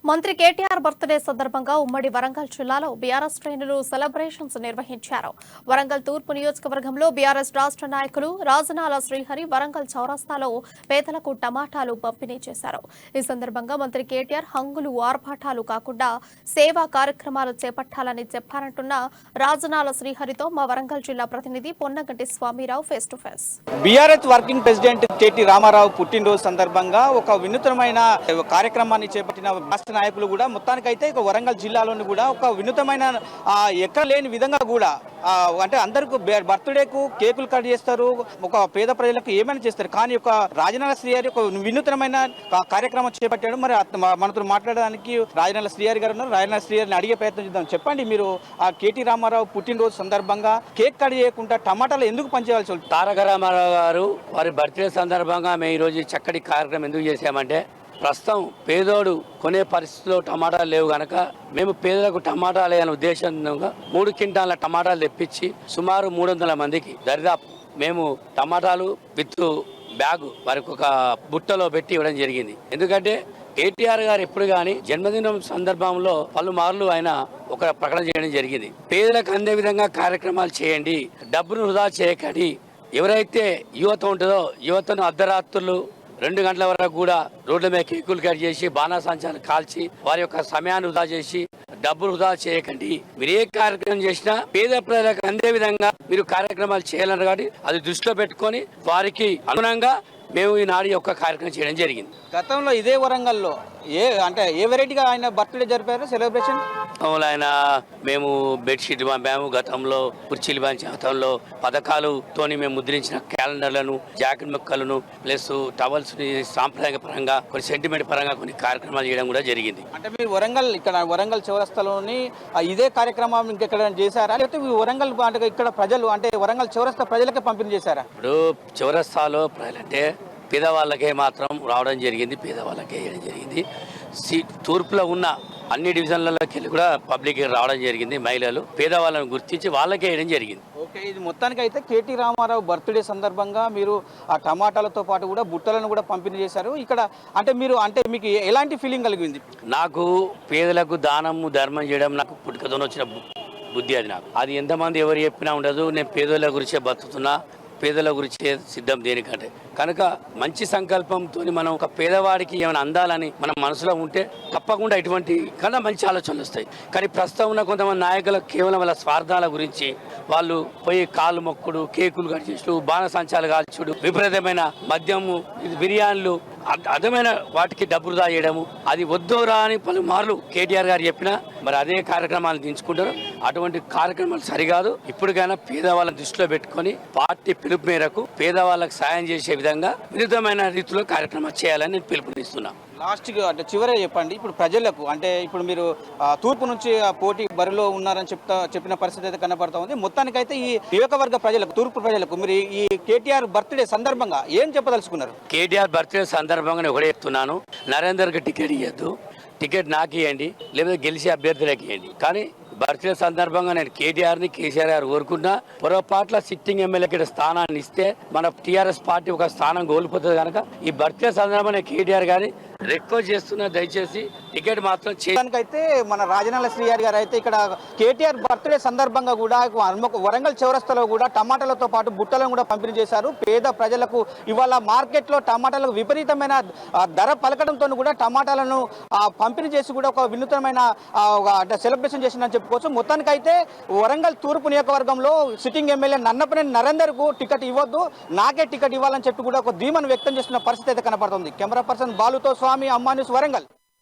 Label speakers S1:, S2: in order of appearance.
S1: మంత్రి కేటీఆర్ బర్త్డే సందర్భంగా ఉమ్మడి వరంగల్ జిల్లాలో బీఆర్ఎస్ శ్రేణులు సెలబ్రేషన్స్ నిర్వహించారు. వరంగల్ తూర్పు నియోజకవర్గంలో బీఆర్ఎస్ రాష్ట్ర నాయకులు రాజనాల శ్రీహరి వరంగల్ చౌరస్తాలో పేదలకు టమాటాలు పంపిణీ చేశారు. ఈ సందర్భంగా మంత్రి కేటీఆర్ హంగులు ఆర్భాటాలు కాకుండా సేవా కార్యక్రమాలు చేపట్టాలని చెప్పారంటున్న రాజనాల శ్రీహరితో మా వరంగల్ జిల్లా ప్రతినిధి Ponnaganti Swamirao face to face.
S2: BRS working president KT Ramarao పుట్టినరోజు సందర్భంగా ఒక వినూత్నమైన కార్యక్రమాన్ని చేపట్టిన రాష్ట్ర నాయకులు కూడా మొత్తానికైతే వరంగల్ జిల్లాలోని కూడా ఒక వినూత్నమైన ఎక్కడ లేని విధంగా కూడా అంటే అందరికీ బర్త్డేకు కేకులు కట్ చేస్తారు, ఒక పేద ప్రజలకు ఏమైనా చేస్తారు. కానీ ఒక రాజనాల శ్రీహరి ఒక వినూత్నమైన కార్యక్రమం చేపట్టాడు. మరి మనతో మాట్లాడడానికి రాజనాల శ్రీహరి గారు ఉన్నారు. రాజనాల శ్రీహరిని అడిగే ప్రయత్నం చేద్దాం. చెప్పండి, మీరు ఆ కేటీ రామారావు పుట్టినరోజు సందర్భంగా కేక్ కట్ చేయకుండా టమాటాలు ఎందుకు పంచేయాల్సి ఉంటుంది?
S3: తారక రామారావు గారు వారి బర్త్డే సందర్భంగా మేము ఈరోజు చక్కటి కార్యక్రమం ఎందుకు చేశామంటే, ప్రస్తుతం పేదోడు కొనే పరిస్థితిలో టమాటాలు లేవు కనుక మేము పేదలకు టమాటాలు వేయాలనే ఉద్దేశంగా 3 క్వింటాల టమాటాలు తెప్పించి సుమారు 300 మందికి దరిదాపు మేము టమాటాలు విత్ బ్యాగు వారికి ఒక బుట్టలో పెట్టి ఇవ్వడం జరిగింది. ఎందుకంటే కేటీఆర్ గారు ఎప్పుడు కానీ జన్మదినం సందర్భంలో పలుమార్లు ఆయన ఒక ప్రకటన చేయడం జరిగింది. పేదలకు అందే విధంగా కార్యక్రమాలు చేయండి, డబ్బును వృధా చేయకండి. ఎవరైతే యువత ఉంటుందో యువతను అర్ధరాత్రులు 2 గంటల వరకు కూడా రోడ్ల మీద కేకులు కట్ చేసి బాణాసంచాలు కాల్చి వారి యొక్క సమయాన్ని వృధా చేసి డబ్బులు వృధా చేయకండి. మీరు ఏ కార్యక్రమం చేసినా పేద ప్రజలకు అందే విధంగా మీరు కార్యక్రమాలు చేయాలన్నారు కాబట్టి అది దృష్టిలో పెట్టుకొని వారికి అనుగుణంగా మేము ఈనాడు యొక్క కార్యక్రమం చేయడం జరిగింది.
S2: గతంలో ఇదే వరంగల్లో ఏ వెరైటీగా ఆయన బర్త్డే జరిపారు సెలబ్రేషన్?
S3: ఆయన మేము బెడ్షీట్ పంపాము, గతంలో కుర్చీలు పంచి గతంలో పథకాలతోని మేము ముద్రించిన క్యాలెండర్లను, జాకెట్ ముక్కలను ప్లస్ టవల్స్ సాంప్రదాయ పరంగా కొన్ని సెంటిమెంట్ పరంగా కొన్ని కార్యక్రమాలు చేయడం కూడా జరిగింది.
S2: అంటే మీరు వరంగల్ చౌరస్తాలోని ఇదే కార్యక్రమం ఇంకెక్కడ చేశారా, లేకపోతే వరంగల్ అంటే ఇక్కడ ప్రజలు అంటే వరంగల్ చౌరస్తా ప్రజలకే పంపిణీ చేశారా?
S3: ఇప్పుడు చౌరస్తాలో ప్రజలంటే పేదవాళ్ళకే మాత్రం రావడం జరిగింది, పేదవాళ్ళకే వేయడం జరిగింది. తూర్పులో ఉన్న అన్ని డివిజన్లలోకి వెళ్ళి కూడా పబ్లిక్ రావడం జరిగింది. మహిళలు పేదవాళ్ళను గుర్తించి వాళ్ళకే వేయడం జరిగింది.
S2: ఓకే, ఇది మొత్తానికి అయితే కేటీ రామారావు బర్త్డే సందర్భంగా మీరు ఆ టమాటాలతో పాటు కూడా బుట్టలను కూడా పంపిణీ చేశారు. ఇక్కడ అంటే మీకు ఎలాంటి ఫీలింగ్ కలిగింది?
S3: నాకు పేదలకు దానము ధర్మం చేయడం నాకు పుట్టుకతో వచ్చిన బుద్ధి. అది ఎంతమంది ఎవరు చెప్పినా ఉండదు. నేను పేదల గురించే బతుకుతున్నా, పేదల గురించి సిద్ధం దేనికంటే కనుక మంచి సంకల్పంతో మనం ఒక పేదవాడికి ఏమైనా అందాలని మన మనసులో ఉంటే తప్పకుండా ఇటువంటి కన్నా మంచి ఆలోచనలు వస్తాయి. కానీ ప్రస్తుతం ఉన్న కొంతమంది నాయకులకు కేవలం వాళ్ళ స్వార్థాల గురించి వాళ్ళు పోయి కాళ్ళు మొక్కుడు, కేకులు కట్ చేసుడు, బాణసంచాలు కాల్చుడు, విపరీతమైన మద్యము, బిర్యానీలు, అర్థమైన వాటికి డబ్బు వృధా చేయడము, అది వద్దురా అని పలుమార్లు కేటీఆర్ గారు చెప్పినా మరి అదే కార్యక్రమాలు దించుకుంటారు. అటువంటి కార్యక్రమాలు సరికాదు. ఇప్పటికైనా పేదవాళ్ళని దృష్టిలో పెట్టుకొని పార్టీ పిలుపు మేరకు పేదవాళ్ళకు సాయం చేసే విధంగా విరుద్ధమైన రీతిలో కార్యక్రమాలు చేయాలని నేను పిలుపునిస్తున్నాను.
S2: లాస్ట్గా అంటే చివరే చెప్పండి, ఇప్పుడు ప్రజలకు అంటే ఇప్పుడు మీరు తూర్పు నుంచి పోటీ బరిలో ఉన్నారని చెప్పిన పరిస్థితి అయితే కనపడతా ఉంది. మొత్తానికైతే ఈ నియోజకవర్గ ప్రజలకు, తూర్పు ప్రజలకు మీరు ఈ కేటీఆర్ బర్త్డే సందర్భంగా ఏం చెప్పదలుచుకున్నారు?
S3: కేటీఆర్ బర్త్డే సందర్భంగా ఒకటే చెప్తున్నాను, నరేందర్కి టికెట్ ఇవ్వద్దు, టికెట్ నాకు ఇవ్వండి, లేకపోతే గెలిచే అభ్యర్థులకు ఇవ్వండి. కానీ బర్త్డే సందర్భంగా నేను కేటీఆర్ని, కేసీఆర్ గారు కోరుకున్నా పొరపాట్ల సిట్టింగ్ ఎమ్మెల్యేకి స్థానాన్ని ఇస్తే మన టీఆర్ఎస్ పార్టీ ఒక స్థానం కోల్పోతుంది కనుక ఈ బర్త్డే సందర్భంగా కేటీఆర్ గారిని రిక్వెస్ట్ చేస్తున్నా, దయచేసి టికెట్ మాత్రం
S2: చేయడానికైతే మన రాజనాల శ్రీహరి గారు అయితే ఇక్కడ కేటీఆర్ బర్త్డే సందర్భంగా కూడా వరంగల్ చౌరస్తాలో కూడా టమాటాలతో పాటు బుట్టలను కూడా పంపిణీ చేశారు. పేద ప్రజలకు ఇవాళ మార్కెట్లో టమాటాలకు విపరీతమైన ధర పలకడంతో కూడా టమాటాలను పంపిణీ చేసి కూడా ఒక వినూత్నమైన సెలబ్రేషన్ చేసిందని చెప్పుకోవచ్చు. మొత్తానికైతే వరంగల్ తూర్పు నియోజకవర్గంలో సిట్టింగ్ ఎమ్మెల్యే నన్నపనేని నరేందర్కు టికెట్ ఇవ్వద్దు, నాకే టికెట్ ఇవ్వాలని చెప్పి కూడా ఒక ధీమాను వ్యక్తం చేస్తున్న పరిస్థితి అయితే కనపడుతుంది. కెమెరా పర్సన్ బాలుతో స్వామి, అమ్మా న్యూస్, వరంగల్.